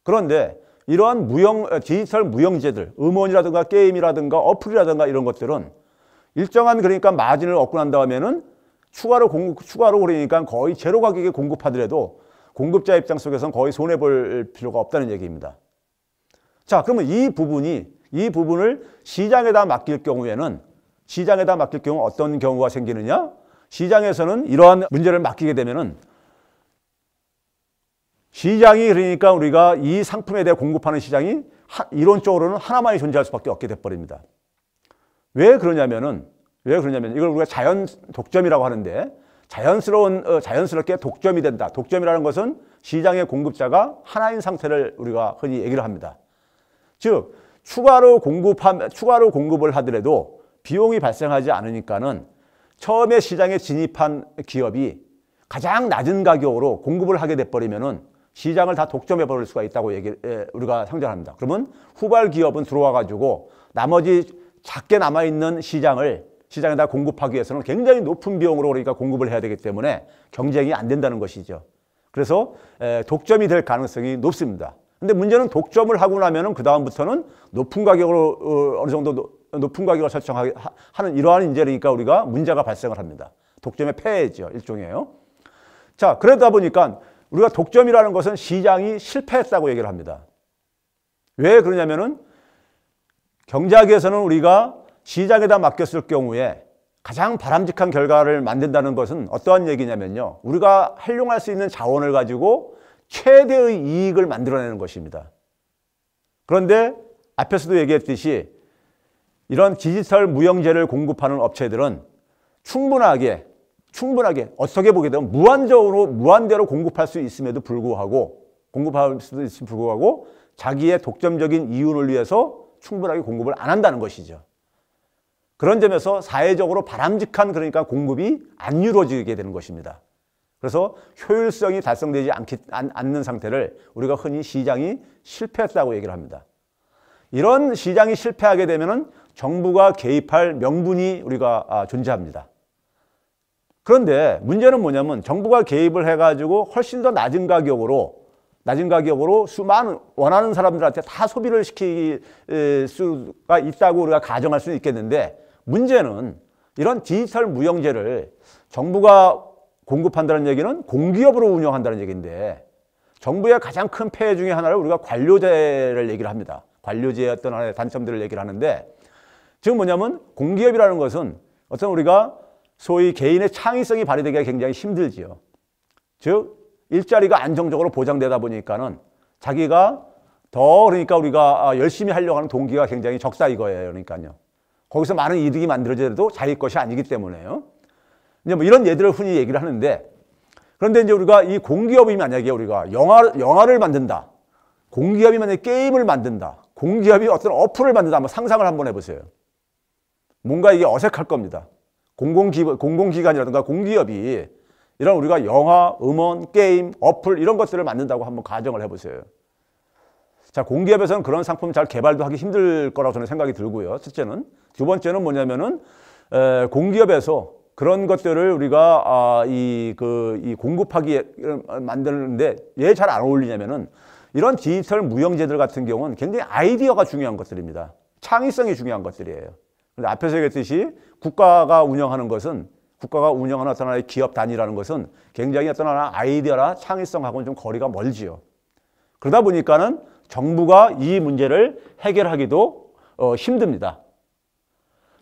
그런데 이러한 디지털 무형제들, 음원이라든가 게임이라든가 어플이라든가 이런 것들은 일정한 그러니까 마진을 얻고 난 다음에는 추가로 그러니까 거의 제로 가격에 공급하더라도 공급자 입장 속에서는 거의 손해볼 필요가 없다는 얘기입니다. 자, 그러면 이 부분을 시장에다 맡길 경우에는 어떤 경우가 생기느냐? 시장에서는 이러한 문제를 맡기게 되면은 시장이 그러니까 우리가 이 상품에 대해 공급하는 시장이 이론적으로는 하나만이 존재할 수밖에 없게 돼버립니다. 왜 그러냐면은 이걸 우리가 자연 독점이라고 하는데 자연스럽게 독점이 된다. 독점이라는 것은 시장의 공급자가 하나인 상태를 우리가 흔히 얘기를 합니다. 즉 추가로 공급을 하더라도 비용이 발생하지 않으니까는 처음에 시장에 진입한 기업이 가장 낮은 가격으로 공급을 하게 돼버리면은 시장을 다 독점해 버릴 수가 있다고 우리가 상정합니다. 그러면 후발 기업은 들어와 가지고 나머지 작게 남아있는 시장에다 공급하기 위해서는 굉장히 높은 비용으로 그러니까 공급을 해야 되기 때문에 경쟁이 안 된다는 것이죠. 그래서 독점이 될 가능성이 높습니다. 근데 문제는 독점을 하고 나면은 그 다음부터는 높은 가격으로 어느 정도 높은 가격을 설정하는 이러한 이제니까 우리가 문제가 발생을 합니다. 독점의 폐해죠. 일종이에요. 자, 그러다 보니까 우리가 독점이라는 것은 시장이 실패했다고 얘기를 합니다. 왜 그러냐면은 경제학에서는 우리가 시장에다 맡겼을 경우에 가장 바람직한 결과를 만든다는 것은 어떠한 얘기냐면요. 우리가 활용할 수 있는 자원을 가지고 최대의 이익을 만들어내는 것입니다. 그런데 앞에서도 얘기했듯이 이런 디지털 무형제를 공급하는 업체들은 충분하게 어떻게 보게 되면 무한대로 공급할 수 있음에도 불구하고 자기의 독점적인 이윤을 위해서 충분하게 공급을 안 한다는 것이죠. 그런 점에서 사회적으로 바람직한 그러니까 공급이 안 이루어지게 되는 것입니다. 그래서 효율성이 달성되지 않는 상태를 우리가 흔히 시장이 실패했다고 얘기를 합니다. 이런 시장이 실패하게 되면은 정부가 개입할 명분이 우리가 존재합니다. 그런데 문제는 뭐냐면 정부가 개입을 해가지고 훨씬 더 낮은 가격으로 수많은 원하는 사람들한테 다 소비를 시킬 수가 있다고 우리가 가정할 수는 있겠는데 문제는 이런 디지털 무형제를 정부가 공급한다는 얘기는 공기업으로 운영한다는 얘기인데 정부의 가장 큰 폐해 중에 하나를 우리가 관료제를 얘기를 합니다. 관료제의 어떤 하나의 단점들을 얘기를 하는데 지금 뭐냐면 공기업이라는 것은 어떤 우리가 소위 개인의 창의성이 발휘되기가 굉장히 힘들지요. 즉 일자리가 안정적으로 보장되다 보니까는 자기가 더 그러니까 우리가 열심히 하려고 하는 동기가 굉장히 적다 이거예요. 그러니까요. 거기서 많은 이득이 만들어져도 자기 것이 아니기 때문에요. 이제 뭐 이런 예들을 흔히 얘기를 하는데 그런데 이제 우리가 이 공기업이 만약에 우리가 영화를 만든다. 공기업이 만약에 게임을 만든다. 공기업이 어떤 어플을 만든다. 한번 상상을 한번 해보세요. 뭔가 이게 어색할 겁니다. 공공기관이라든가 공기업이 이런 우리가 영화, 음원, 게임, 어플 이런 것들을 만든다고 한번 가정을 해보세요. 자, 공기업에서는 그런 상품 잘 개발도 하기 힘들 거라고 저는 생각이 들고요. 첫째는. 두 번째는 뭐냐면은 공기업에서 그런 것들을 우리가 이 공급하기 만드는데 왜 잘 안 어울리냐면은 이런 디지털 무형제들 같은 경우는 굉장히 아이디어가 중요한 것들입니다. 창의성이 중요한 것들이에요. 근데 앞에서 얘기했듯이 국가가 운영하는 어떤 하나의 기업 단위라는 것은 굉장히 어떤 하나 아이디어나 창의성하고는 좀 거리가 멀지요. 그러다 보니까는 정부가 이 문제를 해결하기도 힘듭니다.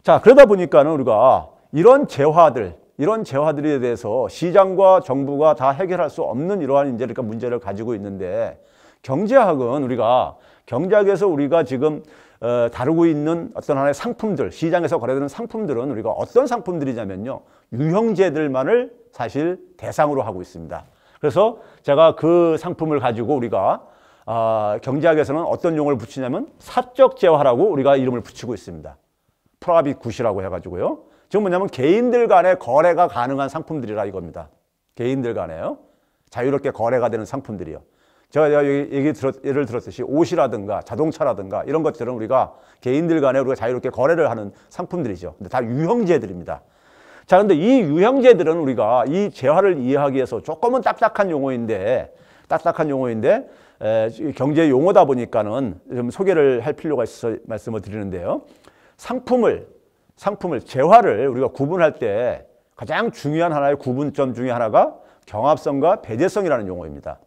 자, 그러다 보니까는 우리가 이런 재화들에 대해서 시장과 정부가 다 해결할 수 없는 이러한 이제 그러니까 문제를 가지고 있는데 경제학에서 우리가 지금 다루고 있는 어떤 하나의 상품들, 시장에서 거래되는 상품들은 우리가 어떤 상품들이냐면요. 유형제들만을 사실 대상으로 하고 있습니다. 그래서 제가 그 상품을 가지고 우리가 경제학에서는 어떤 용어를 붙이냐면 사적 재화라고 우리가 이름을 붙이고 있습니다. 프라빗 굿이라고 해가지고요. 지금 뭐냐면 개인들 간의 거래가 가능한 상품들이라 이겁니다. 개인들 간에요. 자유롭게 거래가 되는 상품들이요. 제가 예를 들었듯이 옷이라든가 자동차라든가 이런 것들은 우리가 개인들 간에 우리가 자유롭게 거래를 하는 상품들이죠. 근데 다 유형제들입니다. 자, 근데 이 유형제들은 우리가 이 재화를 이해하기 위해서 조금은 딱딱한 용어인데 경제 용어다 보니까는 좀 소개를 할 필요가 있어서 말씀을 드리는데요. 상품을 재화를 우리가 구분할 때 가장 중요한 하나의 구분점 중에 하나가 경합성과 배제성이라는 용어입니다.